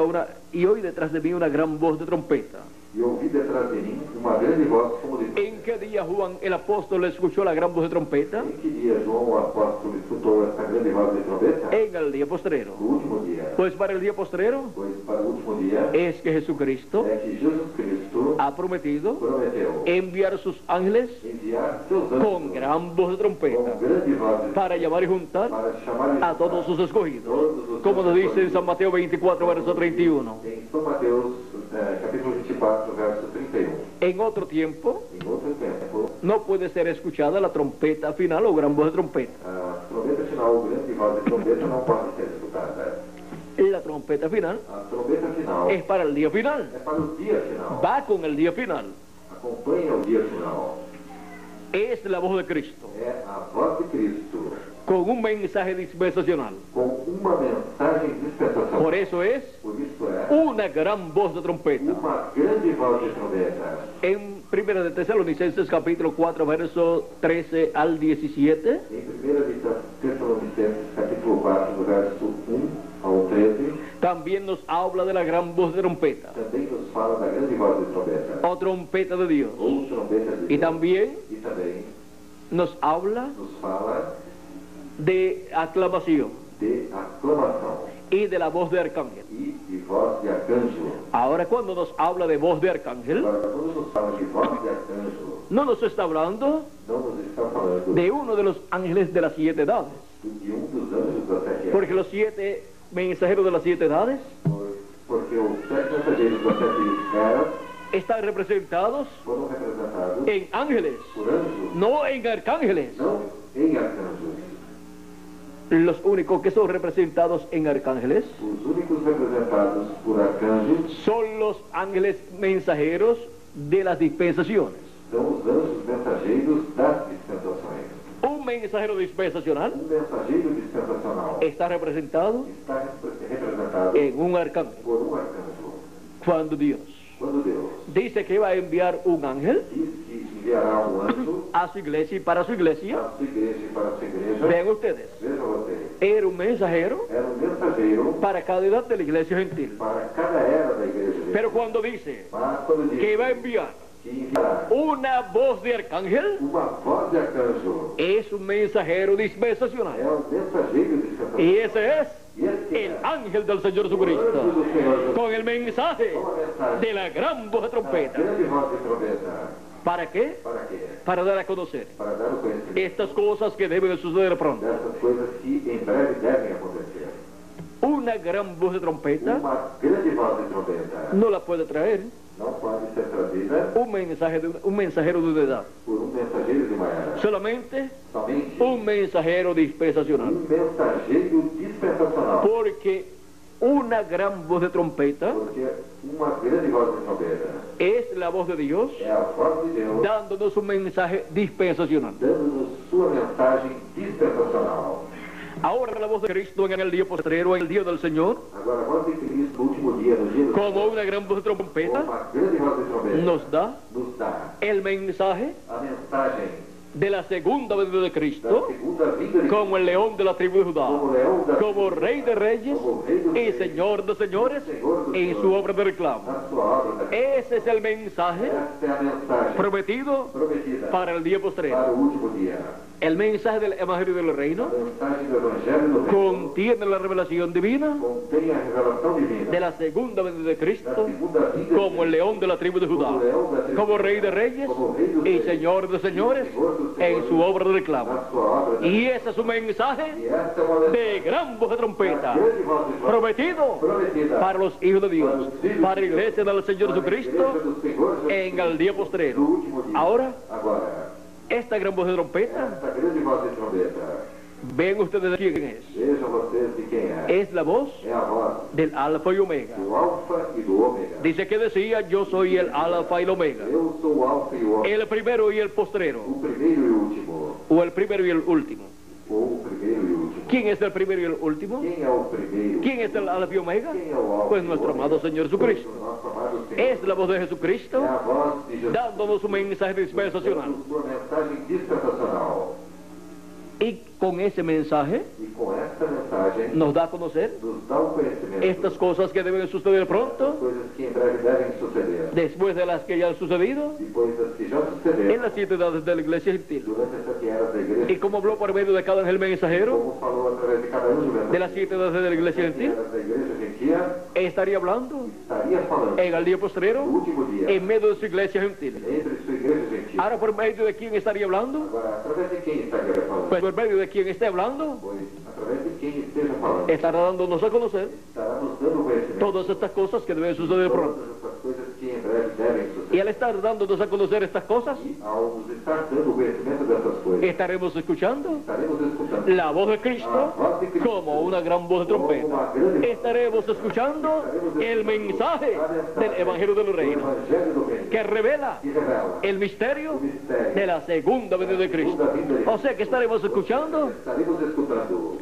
una gran voz de trompeta. e ouvi detrás de mim uma grande voz como de trombeta. ¿En qué día Juan el apóstol escuchó la gran voz de trompeta? Em que dia João, o apóstolo, escutou essa grande voz de trombeta? En el día postrero. No último dia. Pues para el día postrero Pois para o último dia es que Jesucristo é que Jesus Cristo ha prometido prometeu enviar sus ángeles enviar seus con anjos gran voz de trompeta com grande voz de para llamar y juntar para chamar a todos sus escogidos, como nos dice en San Mateo 24, verso 31. em São Mateus, capítulo 24, verso 31. En otro tiempo Em outro tempo, no puede ser escuchada la trompeta final o gran voz de trompeta. a trombeta final, o grande voz de trombeta, não pode ser escutada. La trompeta final A trombeta final es para el día final, é para o dia final. va con el día final. Acompanha o dia final. Es la voz de Cristo, É a voz de Cristo con un mensaje dispensacional. com uma mensagem dispensacional. Por eso es Por isso é una gran voz de trompeta. uma grande voz de trombeta. En 1 de Tesalonicenses capítulo 4, verso 13 al 17, Em 1 de Tessalonicenses, capítulo 4, do verso 1 ao 13, también nos habla de la gran voz de trompeta, também nos fala da grande voz de trombeta, o trompeta de Dios. ou trombeta de Y Deus. también E também nos habla nos fala de aclamación de aclamação y de la voz de arcángel. e de voz de arcanjo. Ahora, cuando nos habla de voz de arcángel, Agora, quando nos fala de voz de arcanjo, no nos está hablando não nos está falando de uno de los ángeles de las 7 edades, de dos anjos da sete porque los 7 mensajeros de las 7 edades pois Porque os 7 mensageiros das 7 esferas están representados foram representados en ángeles, por anjos, no en arcángeles. não em arcanjos. Los únicos que son representados en arcángeles Os únicos representados por arcanjos son los ángeles mensajeros de las dispensaciones. são os anjos mensageiros das dispensações. Un mensajero dispensacional Mensageiro dispensacional está representado está representado en un arcángel. por arcanjo. Cuando Dios Quando Deus dice que va a enviar un ángel diz que enviará anjo a su iglesia y para su iglesia, para sua igreja e para sua igreja, vean ustedes, veja você, era un mensajero era mensageiro para cada edad de la iglesia gentil. para cada era da igreja dele. Pero cuando dice Mas quando diz que va a enviar que enviará una voz de arcángel, uma voz de arcanjo, es un mensajero dispensacional. mensageiro dispensacional. Y ese es Este el é ángel del Señor o anjo Jesucristo, do Senhor Jesus, con el mensaje com a mensagem de la gran voz de da trompeta. grande voz de trombeta. ¿Para qué? Para quê? Para dar a conocer Para dar o conhecimento estas cosas que deben suceder pronto. dessas coisas que em breve devem acontecer. Una gran voz de trompeta Uma grande voz de trombeta no la puede traer não pode ser trazida un mensajero de una edad, por um mensageiro de uma era. solamente Somente un mensajero dispensacional. mensageiro dispensacional. Porque una gran voz de trompeta Porque uma grande voz de trombeta es la voz de Dios é a voz de Deus dándonos un mensaje dispensacional. dando-nos sua mensagem dispensacional. Ahora la voz de Cristo en el día postrero, en el día del Señor, Agora, a voz de Cristo no último dia, no dia do como Senhor, una gran voz de trompeta, uma grande voz de trombeta nos da nos dá el mensaje a mensagem de la segunda venida de da Cristo segunda vinda de como el león de la tribu de Judá, como leão da como rey de reyes y señor de señores en su obra de reclamo. na sua obra da Ese es el mensaje Esta é a mensagem prometido prometida para el día para postrero. o último dia. El mensaje del Evangelio del A Reino mensagem do Evangelho do Reino contiene la revelación divina contém a revelação divina de la segunda venida de da Cristo segunda vinda como el león de la tribu de Judá, como leão da tribo como rey de reyes como rei dos y reis, señor de señores en su obra de reclamo. na sua obra da Y ese es un E mensaje esta é uma mensagem de gran voz de trompeta grande voz de trombeta prometido prometida para los hijos de Dios, para la iglesia del Señor Jesucristo do Senhor en el día do postrero. último dia. Ahora, Agora, esta gran voz de trompeta, esta grande voz de trombeta, ven ustedes de quién es. vejam vocês de quem é. Es la voz É a voz del Alfa y Omega. do Alfa e do Ômega. Dice que decía, yo soy el Alfa y el Omega, Eu sou o Alfa e o Ômega, el primero y el postrero, o primeiro e o último. o el primero y el último. Ou o primeiro e o último. ¿Quién es el primero y el último? Quem é o primeiro? ¿Quién es el Alfa y Omega? Quem é o Alfa Pues e o nuestro Ômega? amado Señor Jesucristo. Pois o nosso amado Senhor. Es la voz de É Jesucristo a voz de Jesus. dándonos un mensaje dispensacional. Dando sua mensagem dispensacional. Y con ese mensaje E com esta mensagem nos da a conocer nos dá o conhecimento estas cosas que deben suceder das pronto, coisas que em breve devem suceder. después de las que ya han sucedido Depois das que já en sucederam las 7 edades de la iglesia gentil. durante essa que era da Y igreja. como habló por medio de cada ángel mensajero Como falou através de cada anjo de las 7 edades de la iglesia que gentil, era da igreja gentia, estaría hablando estaria falando en el día no postrero último dia en medio de su iglesia gentil. entre sua igreja gentil. Ahora, ¿por medio de quién estaría hablando? Agora, através de quem estaria falando? Pues por medio de quien esté hablando, Pois, através de quem esteja falando, estará dándonos a conocer estará nos dando o conhecimento todas estas cosas que deben suceder pronto. todas essas coisas que em breve devem Y suceder. al estar dándonos a conocer estas cosas, E ao nos estar dando o conhecimento dessas coisas, estaremos escuchando estaremos escutando la voz de Cristo como una gran voz de trompeta. Estaremos escuchando el mensaje del Evangelio del o Reino Evangelho do Reino, que revela que revela el misterio o mistério de la segunda venida de Cristo. O sea que estaremos escuchando Estaremos escutando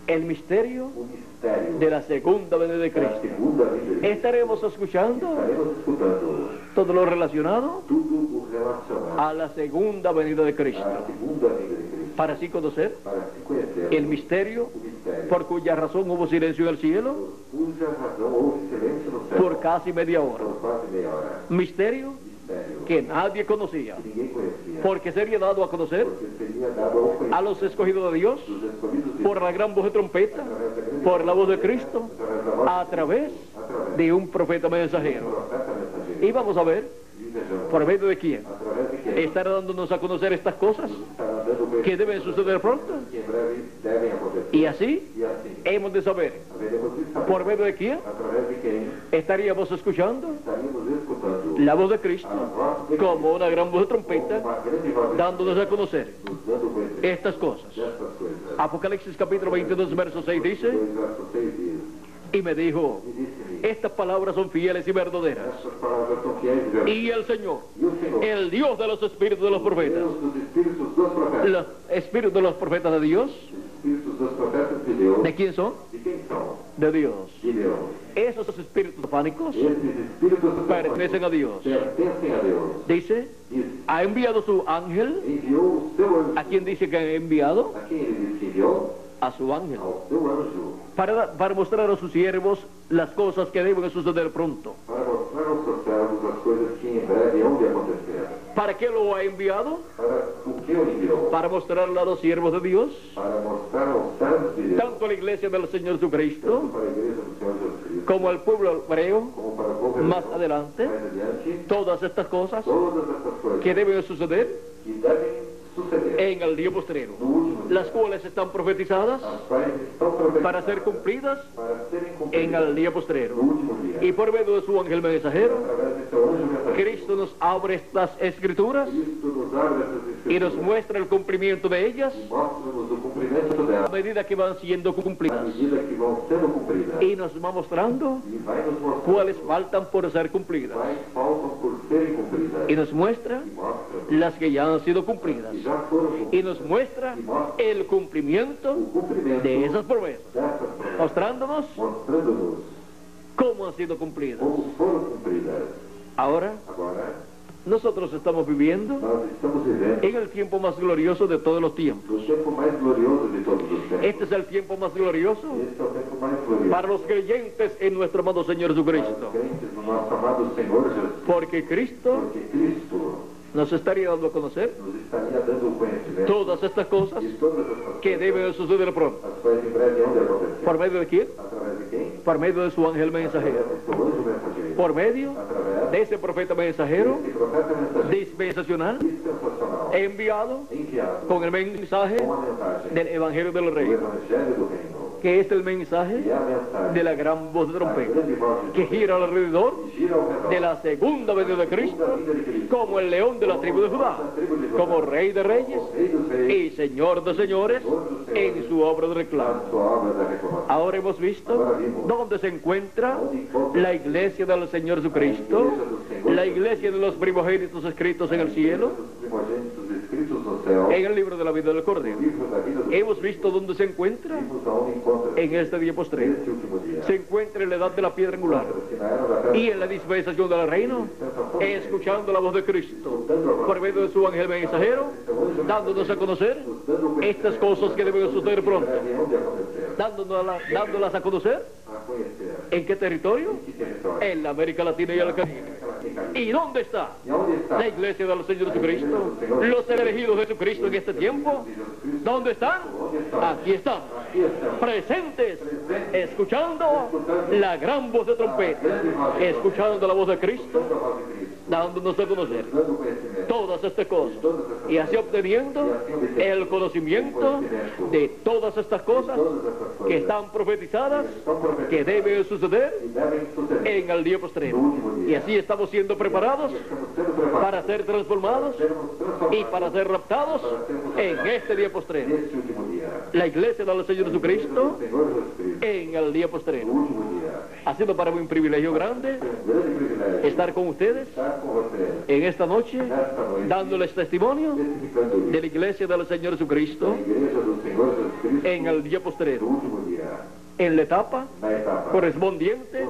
el misterio o mistério de la segunda venida de da Cristo. segunda vinda de Cristo. Estaremos escuchando Estaremos escutando todo lo relacionado tudo o relacionado a la segunda venida de Cristo, à segunda vinda de Cristo, para así conocer para se conhecer el misterio o mistério, por cuya razón hubo silencio en el cielo cuja razão houve silêncio no céu por casi media hora. por quase meia hora. Misterio Mistério que nadie conocía, que ninguém conhecia, porque sería dado a conocer porque seria dado ao a conhecimento los escogidos de Dios dos escolhidos de por la gran voz de trompeta, através da grande por la voz de Cristo, através da voz a través através de un profeta do mensajero. profeta mensageiro. Y vamos a ver E vejamos, por medio de quién através de quem estará dándonos a conocer estas cosas estará dando que deben suceder pronto. que em breve devem acontecer. Y así E assim, hemos de saber haveremos de saber por medio de quién através de quem estaríamos escuchando estaríamos escutando la voz de Cristo como una gran voz de trompeta uma grande voz dándonos a conocer nos dando conhecimento estas cosas. destas coisas. Apocalipsis capítulo 22 verso 6 dice: 2 verso 6 diz, y me dijo, e disse-me, estas palabras son fieles y verdaderas. estas palavras são fiéis e verdadeiras. Y el Señor, E o Senhor, el Dios de los espíritus de los profetas, Deus dos espíritos dos profetas, los espíritus de los profetas de Dios, espíritos dos profetas de Deus, ¿de quién son? de quem são? De Dios. De Deus. Esos espíritus profánicos Esses espíritos pertenecen a Dios. pertencem a Deus. Dice, Diz, ha enviado su ángel. enviou o seu anjo. ¿A quién dice que ha enviado? A quem ele disse que enviou? A su ángel. Ao seu anjo. Para mostrar a sus siervos las cosas que deben suceder pronto. Para mostrar aos seus servos as coisas que em breve hão de acontecer. ¿Para qué lo ha enviado? Para o que o enviou? Para mostrarle a los siervos de Dios, Para mostrar aos servos de Deus, tanto a la iglesia del Señor tanto Jesucristo, para a igreja do Senhor Jesus Cristo, como al pueblo hebreo, como para o povo más hebreu. adelante, Mais adiante, todas estas cosas todas estas coisas que deben suceder que devem suceder en el día postrero, no último dia, las cuales están profetizadas as quais estão profetizadas para ser cumplidas para serem en cumpridas el día no postrero. último dia. Y por medio de su ángel mensajero, Através de seu anjo mensageiro, Cristo nos abre estas escrituras Cristo nos abre essas y nos escrituras muestra el cumplimiento de ellas e mostra-nos o cumprimento a delas, medida que van siendo à cumplidas. medida que vão sendo cumpridas. Y nos va mostrando E vai nos mostrar cuáles faltan por ser cumplidas. quais faltam por serem cumpridas. Y nos muestra E mostra las que ya han sido cumplidas. que já foram cumpridas. Y nos muestra el cumplimiento O cumprimento de esas promesas, dessas promessas, mostrándonos mostrando-nos cómo han sido cumplidas. como foram cumpridas. Ahora, Agora, nosotros estamos viviendo nós estamos vivendo en el tiempo más glorioso de todos los tiempos. o tempo mais glorioso de todos os tempos. Este es el tiempo más glorioso Este é o tempo mais glorioso para los creyentes en nuestro amado Señor para os Jesucristo. crentes no nosso amado Senhor Jesus. Porque Cristo Porque Cristo nos estaría dando a conocer nos estaria dando o conhecimento todas estas cosas de todas essas que coisas, deben suceder pronto. as quais em breve hão de acontecer. ¿Por medio de quién? Através de quem? Por medio de su ángel Através mensajero. do seu anjo mensageiro. Por medio Através de ese profeta mensajero desse profeta mensageiro dispensacional dispensacional enviado enviado con el mensaje com a mensagem del Evangelio del do Reino, Evangelho do Reino, que es el que mensaje é a mensagem de la gran voz de da trompeta, grande voz de que gira alrededor que gira ao redor de la segunda venida de Cristo, da vida de Cristo, como el león de la tribu de Judá, como Rey de Reyes o Rei dos Reis, y Señor de Señores en su obra de reclamo. a sua obra da reclamação. Ahora hemos visto dónde se encuentra la iglesia del Señor Jesucristo, la iglesia de los primogénitos escritos en el cielo, Os primogênitos escritos no céu, en el libro de la vida del Cordero. livro da vida do Hemos visto dónde se encuentra vimos aonde encontra en este día postrero. neste último dia. Se encuentra en la edad de la piedra angular Que na era da pedra, y en la dispensación del reino, escuchando la voz de Cristo por medio de su ángel mensajero, dándonos a conocer estas cosas que deben suceder pronto, breve hão de acontecer, dándolas a conocer. a conhecer ¿En qué territorio? que território. En la América Latina y el Caribe. ¿Y dónde está E onde está la iglesia del Señor Jesucristo? Los elegidos de Jesucristo en este tiempo. ¿Dónde están? Aquí están, presentes, escuchando la gran voz de trompeta, escuchando la voz de Cristo, a voz de Cristo, dándonos a conocer dando conhecimento todas estas cosas y así obteniendo el conocimiento de todas estas cosas todas essas que coisas están profetizadas, estão profetizadas que deben suceder e devem suceder. en el día postrero. Y así estamos siendo preparados Estamos sendo preparados para ser transformados sermos y transformados para ser raptados en este día postrero. neste último dia. La iglesia del Señor Jesucristo Senhor Jesus Cristo, en el día no postrero. último dia. Ha sido para mí un privilegio grande Um grande privilégio estar con ustedes estar com você en esta noche nesta noite, dándoles testimonio testificando de la iglesia del Señor Jesucristo a igreja do Senhor Jesus Cristo en el día no postrero, último dia, en la etapa na etapa correspondiente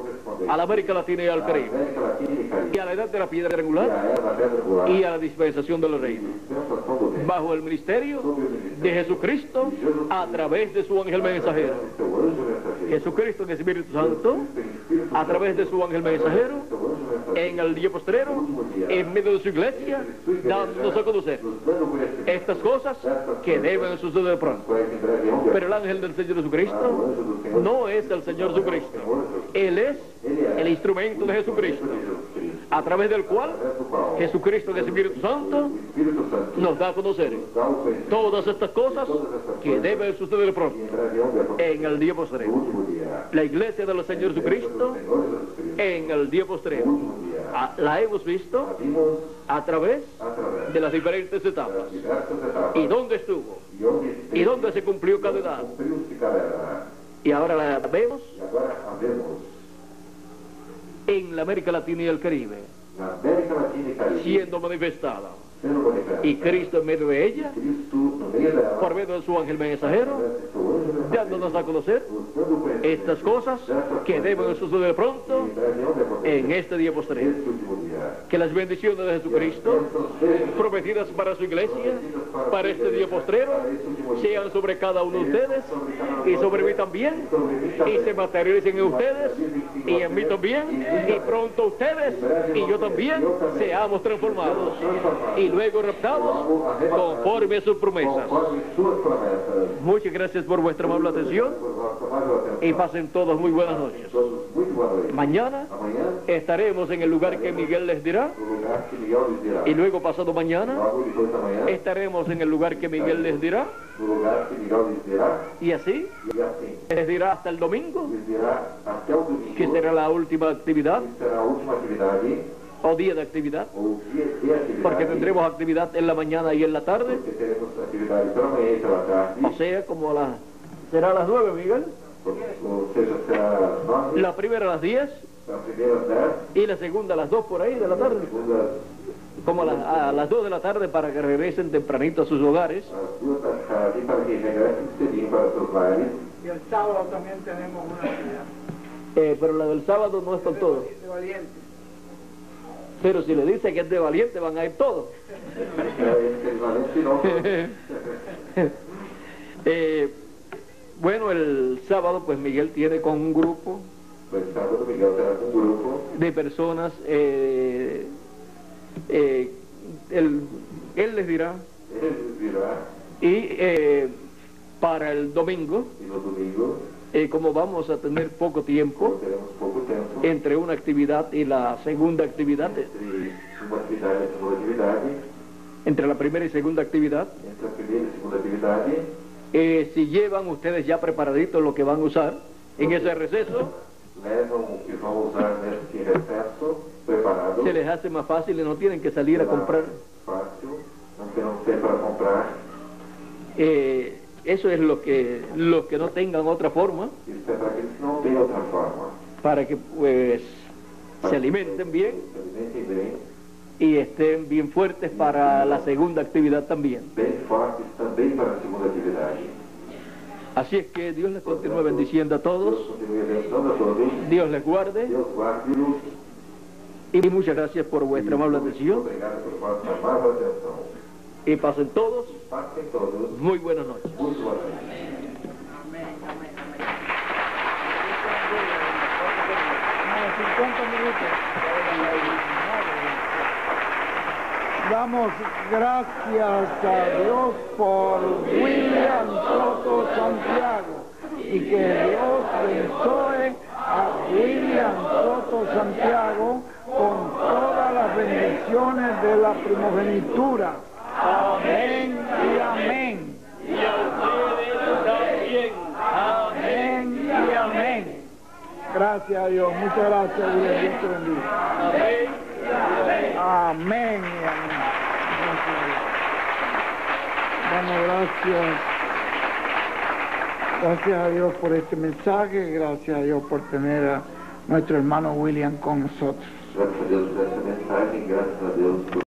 a la América Latina y al da Caribe, América Latina e y Caribe, a la edad de la piedra e a angular era da pedra angular, y a la dispensación del reino, dispensação do reino, bajo el ministerio sob o ministério de Jesucristo a través de su ángel mensajero. do seu anjo mensageiro, Jesucristo en Espíritu Santo tem Espírito a través de su ángel mensajero seu anjo mensageiro, en el día postrero, en medio de su iglesia, dándonos a conocer nos dando conhecimento estas cosas que deben suceder pronto. quais em breve hão de Pero el ángel del Señor o Jesucristo anjo do Senhor, no es el Señor Jesucristo. Él es el instrumento de Jesucristo. a través del cual Jesucristo, en el Espíritu Santo, nos da a conocer todas estas cosas que deben suceder pronto, en el día postrero. La iglesia del Señor Jesucristo, en el día postrero, la hemos visto a través de las diferentes etapas. ¿Y dónde estuvo? ¿Y dónde se cumplió cada edad? Y ahora la vemos en la América Latina y el Caribe, siendo manifestada. Y Cristo en medio de ella, por medio de su ángel mensajero, dándonos a conocer estas cosas que deben suceder pronto en este día postrero. Que las bendiciones de Jesucristo, prometidas para su iglesia, para este día postrero, sean sobre cada uno de ustedes y sobre mí también, y se materialicen en ustedes y en mí también, y pronto ustedes y yo también seamos transformados y luego raptados conforme a sus promesas. Muchas gracias por vuestra amable atención y pasen todos muy buenas noches. Mañana estaremos en el lugar que Miguel les dirá, y luego pasado mañana estaremos en el lugar que Miguel les dirá, y así les dirá hasta el domingo, que será la última actividad o día de actividad, porque tendremos actividad en la mañana y en la tarde, o sea, como será a las 9, Miguel, la primera a las 10 y la segunda a las 2 por ahí de la tarde, como a las 2 de la tarde, para que regresen tempranito a sus hogares. Y el sábado también tenemos una actividad. Pero la del sábado no es con todo. De valiente. Pero si le dice que es de valiente, van a ir todos. Bueno, el sábado pues Miguel tiene con un grupo de personas, él les dirá, y para el domingo, como vamos a tener poco tiempo entre una actividad y la segunda actividad, entre la primera y segunda actividad, si llevan ustedes ya preparaditos lo que van a usar en ese receso, se les hace más fácil y no tienen que salir a comprar. Eso es lo que no tengan otra forma, para que pues se alimenten bien y estén bien fuertes para la segunda actividad también. Así es que Dios les continúe bendiciendo a todos, Dios les guarde, y muchas gracias por vuestra amable atención, y pasen todos muy buenas noches. Amén, amén, amén. 50 minutos. Damos gracias a Dios por William Soto Santiago, y que Dios bendiga a William Soto Santiago con todas las bendiciones de la primogenitura. Amén y amén. Y a ustedes también. Amén y amén. Gracias a Dios. Muchas gracias, William. Dios te bendiga. Amén. Amén y amén. Gracias a Dios. Damos gracias a Dios por este mensaje. Gracias a Dios por tener a nuestro hermano William con nosotros. Gracias a Dios por este mensaje, gracias a Dios por